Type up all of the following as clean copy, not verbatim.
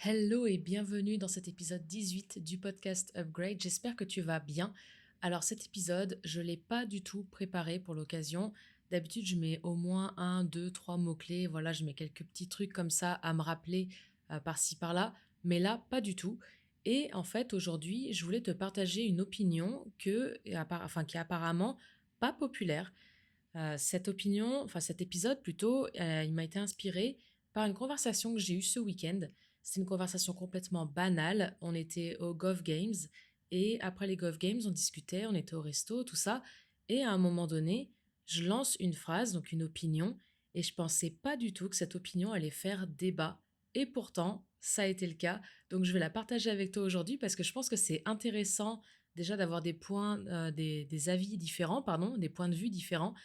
Hello et bienvenue dans cet épisode 18 du podcast Upgrade. J'espère que tu vas bien. Alors cet épisode, je ne l'ai pas du tout préparé pour l'occasion. D'habitude, je mets au moins un, deux, trois mots-clés. Voilà, je mets quelques petits trucs comme ça à me rappeler par-ci, par-là. Mais là, pas du tout. Et en fait, aujourd'hui, je voulais te partager une opinion qui est apparemment pas populaire. Cette opinion, enfin cet épisode plutôt, il m'a été inspiré par une conversation que j'ai eue ce week-end. C'est une conversation complètement banale. On était au Gov Games et après les Gov Games, on discutait, on était au resto, tout ça. Et à un moment donné, je lance une phrase, donc une opinion, et je pensais pas du tout que cette opinion allait faire débat. Et pourtant, ça a été le cas. Donc je vais la partager avec toi aujourd'hui parce que je pense que c'est intéressant déjà d'avoir des points, des avis différents, pardon, des points de vue différents.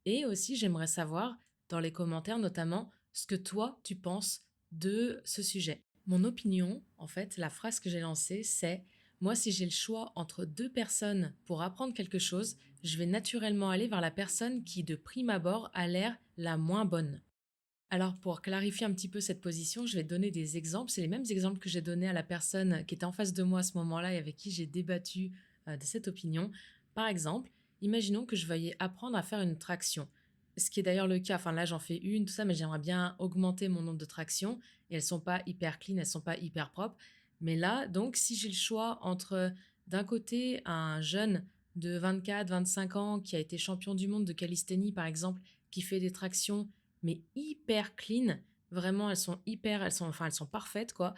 Et aussi, j'aimerais savoir, dans les commentaires notamment, ce que toi, tu penses de ce sujet. Mon opinion, en fait, la phrase que j'ai lancée, c'est: moi, si j'ai le choix entre deux personnes pour apprendre quelque chose, je vais naturellement aller vers la personne qui, de prime abord, a l'air la moins bonne. Alors, pour clarifier un petit peu cette position, je vais te donner des exemples. C'est les mêmes exemples que j'ai donnés à la personne qui était en face de moi à ce moment-là et avec qui j'ai débattu de cette opinion. Par exemple, imaginons que je veuille apprendre à faire une traction. Ce qui est d'ailleurs le cas. Enfin, là, j'en fais une, tout ça, mais j'aimerais bien augmenter mon nombre de tractions. Et elles sont pas hyper clean, elles sont pas hyper propres. Mais là, donc, si j'ai le choix entre, d'un côté, un jeune de 24, 25 ans qui a été champion du monde de calisthénie, par exemple, qui fait des tractions mais hyper clean. Vraiment, elles sont parfaites, quoi.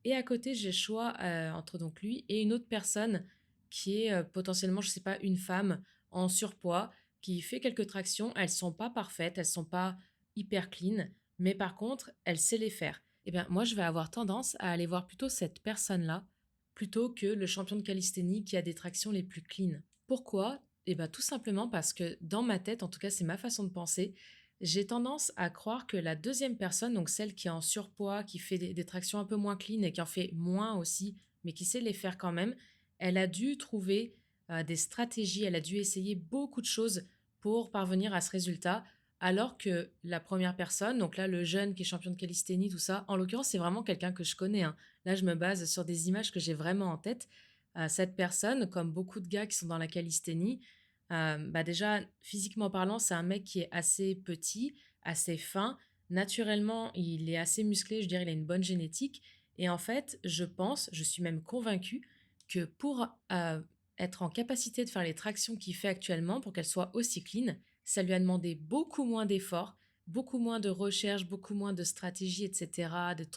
Et à côté, j'ai le choix entre donc lui et une autre personne qui est potentiellement, je sais pas, une femme en surpoids qui fait quelques tractions. Elles sont pas parfaites, elles sont pas hyper clean, mais par contre, elle sait les faire. Eh bien, moi, je vais avoir tendance à aller voir plutôt cette personne-là plutôt que le champion de calisthénie qui a des tractions les plus clean. Pourquoi? Eh bien, tout simplement parce que dans ma tête, en tout cas, c'est ma façon de penser, j'ai tendance à croire que la deuxième personne, donc celle qui est en surpoids, qui fait des tractions un peu moins clean et qui en fait moins aussi, mais qui sait les faire quand même, elle a dû trouver des stratégies, elle a dû essayer beaucoup de choses pour parvenir à ce résultat, alors que la première personne, donc là le jeune qui est champion de calisthénie, tout ça, en l'occurrence c'est vraiment quelqu'un que je connais, hein. Là je me base sur des images que j'ai vraiment en tête. Cette personne, comme beaucoup de gars qui sont dans la calisthénie, bah, déjà, physiquement parlant, c'est un mec qui est assez petit, assez fin. Naturellement, il est assez musclé, je dirais, il a une bonne génétique. Et en fait, je pense, je suis même convaincue que pour être en capacité de faire les tractions qu'il fait actuellement, pour qu'elles soient aussi clean, ça lui a demandé beaucoup moins d'efforts, beaucoup moins de recherche, beaucoup moins de stratégie, etc.,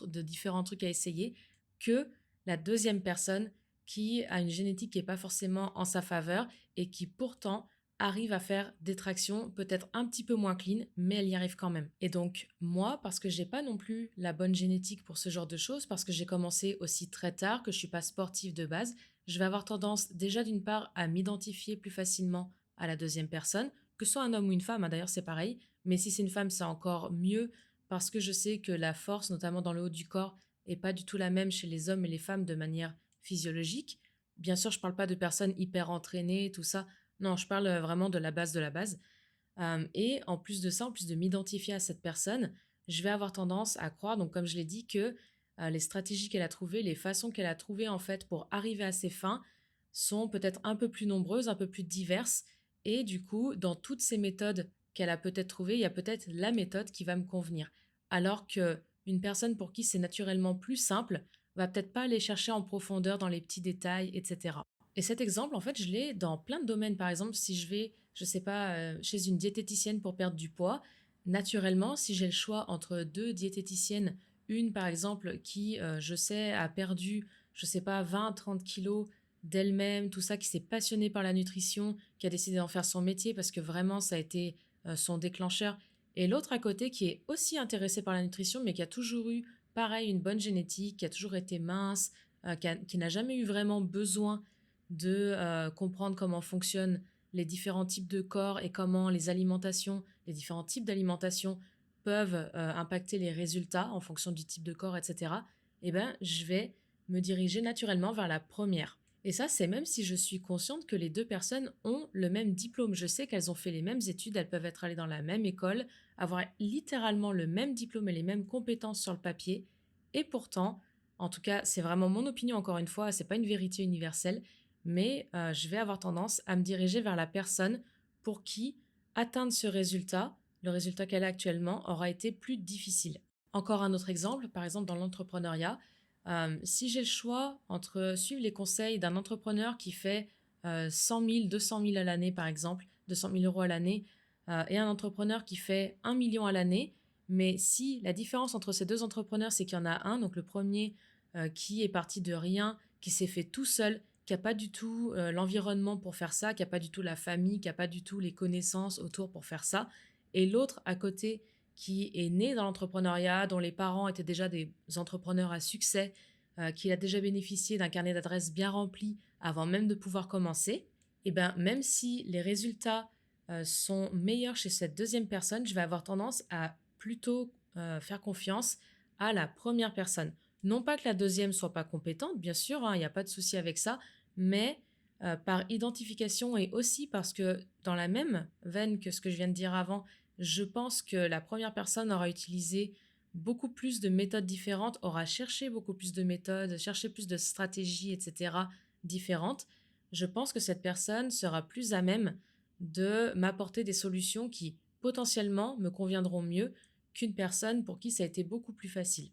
de différents trucs à essayer, que la deuxième personne qui a une génétique qui n'est pas forcément en sa faveur et qui pourtant arrive à faire des tractions peut-être un petit peu moins clean, mais elle y arrive quand même. Et donc moi, parce que j'ai pas non plus la bonne génétique pour ce genre de choses, parce que j'ai commencé aussi très tard, que je suis pas sportive de base, je vais avoir tendance déjà d'une part à m'identifier plus facilement à la deuxième personne, que ce soit un homme ou une femme, hein, d'ailleurs c'est pareil, mais si c'est une femme c'est encore mieux parce que je sais que la force, notamment dans le haut du corps, est pas du tout la même chez les hommes et les femmes de manière physiologique. Bien sûr, je parle pas de personnes hyper entraînées, tout ça. Non, je parle vraiment de la base de la base. Et en plus de ça, en plus de m'identifier à cette personne, je vais avoir tendance à croire, donc comme je l'ai dit, que les stratégies qu'elle a trouvées, les façons qu'elle a trouvées en fait pour arriver à ses fins sont peut-être un peu plus nombreuses, un peu plus diverses. Et du coup, dans toutes ces méthodes qu'elle a peut-être trouvées, il y a peut-être la méthode qui va me convenir. Alors que une personne pour qui c'est naturellement plus simple va peut-être pas aller chercher en profondeur dans les petits détails, etc. Et cet exemple, en fait, je l'ai dans plein de domaines. Par exemple, si je vais, je sais pas, chez une diététicienne pour perdre du poids, naturellement, si j'ai le choix entre deux diététiciennes, une par exemple qui, je sais, a perdu, je sais pas, 20, 30 kilos d'elle-même, tout ça, qui s'est passionnée par la nutrition, qui a décidé d'en faire son métier parce que vraiment ça a été son déclencheur, et l'autre à côté qui est aussi intéressée par la nutrition, mais qui a toujours eu, pareil, une bonne génétique, qui a toujours été mince, qui n'a jamais eu vraiment besoin de comprendre comment fonctionnent les différents types de corps et comment les différents types d'alimentation peuvent impacter les résultats en fonction du type de corps, etc., eh ben, je vais me diriger naturellement vers la première. Et ça, c'est même si je suis consciente que les deux personnes ont le même diplôme. Je sais qu'elles ont fait les mêmes études, elles peuvent être allées dans la même école, avoir littéralement le même diplôme et les mêmes compétences sur le papier. Et pourtant, En tout cas, c'est vraiment mon opinion encore une fois, c'est pas une vérité universelle, mais je vais avoir tendance à me diriger vers la personne pour qui atteindre ce résultat, le résultat qu'elle a actuellement, aura été plus difficile. Encore un autre exemple, par exemple dans l'entrepreneuriat, si j'ai le choix entre suivre les conseils d'un entrepreneur qui fait 100 000, 200 000 à l'année par exemple, 200 000 euros à l'année, et un entrepreneur qui fait 1 million à l'année, mais si la différence entre ces deux entrepreneurs, c'est qu'il y en a un, donc le premier qui est parti de rien, qui s'est fait tout seul, qui n'a pas du tout l'environnement pour faire ça, qui n'a pas du tout la famille, qui n'a pas du tout les connaissances autour pour faire ça, et l'autre à côté qui est né dans l'entrepreneuriat, dont les parents étaient déjà des entrepreneurs à succès, qui a déjà bénéficié d'un carnet d'adresses bien rempli avant même de pouvoir commencer, et ben même si les résultats sont meilleurs chez cette deuxième personne, je vais avoir tendance à plutôt faire confiance à la première personne. Non pas que la deuxième soit pas compétente, bien sûr, hein, il n'y a pas de souci avec ça, mais par identification et aussi parce que dans la même veine que ce que je viens de dire avant, je pense que la première personne aura utilisé beaucoup plus de méthodes différentes, aura cherché beaucoup plus de méthodes, cherché plus de stratégies, etc. différentes. Je pense que cette personne sera plus à même de m'apporter des solutions qui potentiellement me conviendront mieux qu'une personne pour qui ça a été beaucoup plus facile.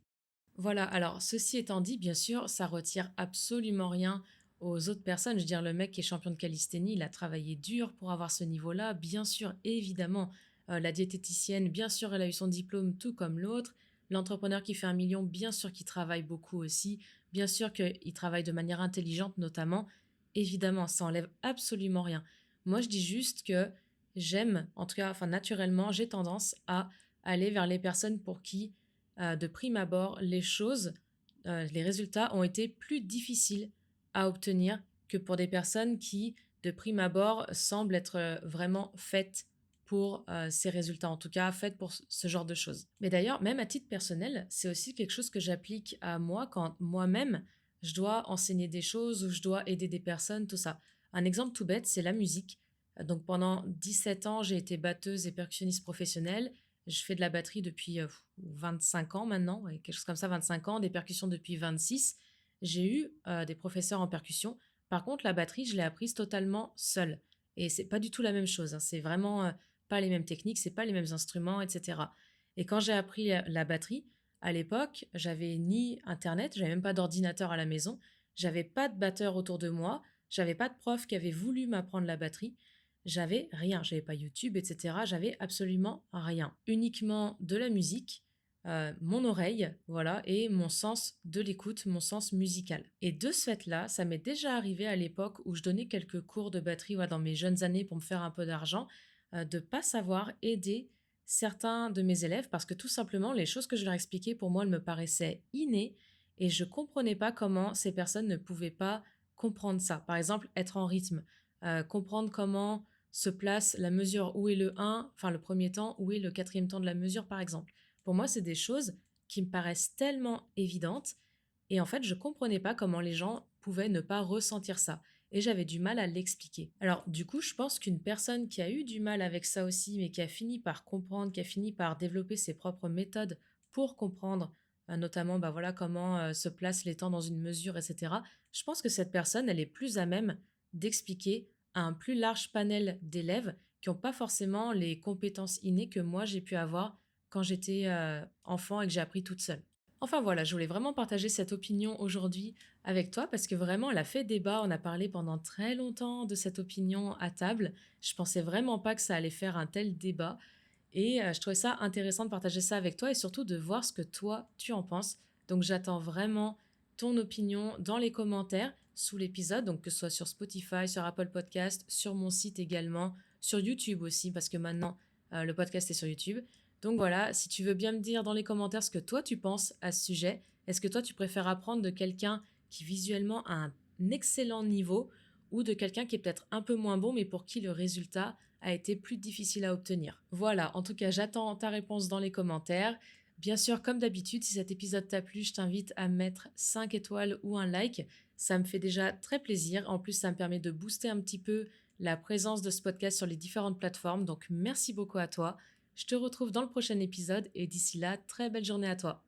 Voilà, alors ceci étant dit, bien sûr, ça retire absolument rien aux autres personnes. Je veux dire, le mec qui est champion de calisthénie, il a travaillé dur pour avoir ce niveau-là. Bien sûr, évidemment, la diététicienne, bien sûr, elle a eu son diplôme tout comme l'autre. L'entrepreneur qui fait 1 million, bien sûr qu'il travaille beaucoup aussi. Bien sûr qu'il travaille de manière intelligente notamment. Évidemment, ça enlève absolument rien. Moi, je dis juste que j'aime, en tout cas, enfin naturellement, j'ai tendance à aller vers les personnes pour qui de prime abord, les résultats ont été plus difficiles à obtenir que pour des personnes qui, de prime abord, semblent être vraiment faites pour ces résultats, en tout cas faites pour ce genre de choses. Mais d'ailleurs, même à titre personnel, c'est aussi quelque chose que j'applique à moi quand moi-même, je dois enseigner des choses ou je dois aider des personnes, tout ça. Un exemple tout bête, c'est la musique. Donc pendant 17 ans, j'ai été batteuse et percussionniste professionnelle. Je fais de la batterie depuis 25 ans maintenant, ouais, quelque chose comme ça, 25 ans, des percussions depuis 26. J'ai eu des professeurs en percussion. Par contre, la batterie, je l'ai apprise totalement seule. Et c'est pas du tout la même chose, hein. C'est vraiment pas les mêmes techniques, c'est pas les mêmes instruments, etc. Et quand j'ai appris la batterie, à l'époque, j'avais ni internet, j'avais même pas d'ordinateur à la maison, j'avais pas de batteur autour de moi, j'avais pas de prof qui avait voulu m'apprendre la batterie. J'avais rien, j'avais pas YouTube, etc. J'avais absolument rien. Uniquement de la musique, mon oreille, voilà, et mon sens de l'écoute, mon sens musical. Et de ce fait-là, ça m'est déjà arrivé à l'époque où je donnais quelques cours de batterie dans mes jeunes années pour me faire un peu d'argent, de pas savoir aider certains de mes élèves parce que tout simplement, les choses que je leur expliquais, pour moi, elles me paraissaient innées et je comprenais pas comment ces personnes ne pouvaient pas comprendre ça. Par exemple, être en rythme, comprendre comment se place la mesure, où est le un, enfin le premier temps, où est le quatrième temps de la mesure par exemple. Pour moi, c'est des choses qui me paraissent tellement évidentes et en fait, je comprenais pas comment les gens pouvaient ne pas ressentir ça et j'avais du mal à l'expliquer. Alors du coup, je pense qu'une personne qui a eu du mal avec ça aussi, mais qui a fini par comprendre, qui a fini par développer ses propres méthodes pour comprendre notamment voilà, comment se placent les temps dans une mesure, etc. Je pense que cette personne, elle est plus à même d'expliquer à un plus large panel d'élèves qui n'ont pas forcément les compétences innées que moi j'ai pu avoir quand j'étais enfant et que j'ai appris toute seule. Enfin voilà, je voulais vraiment partager cette opinion aujourd'hui avec toi parce que vraiment elle a fait débat, on a parlé pendant très longtemps de cette opinion à table. Je pensais vraiment pas que ça allait faire un tel débat et je trouvais ça intéressant de partager ça avec toi et surtout de voir ce que toi tu en penses. Donc j'attends vraiment ton opinion dans les commentaires sous l'épisode, donc que ce soit sur Spotify, sur Apple Podcast, sur mon site également, sur YouTube aussi, parce que maintenant le podcast est sur YouTube. Donc voilà, si tu veux bien me dire dans les commentaires ce que toi tu penses à ce sujet, est-ce que toi tu préfères apprendre de quelqu'un qui visuellement a un excellent niveau ou de quelqu'un qui est peut-être un peu moins bon mais pour qui le résultat a été plus difficile à obtenir. Voilà, en tout cas j'attends ta réponse dans les commentaires. Bien sûr, comme d'habitude, si cet épisode t'a plu, je t'invite à mettre 5 étoiles ou un like. Ça me fait déjà très plaisir. En plus, ça me permet de booster un petit peu la présence de ce podcast sur les différentes plateformes. Donc, merci beaucoup à toi. Je te retrouve dans le prochain épisode et d'ici là, très belle journée à toi.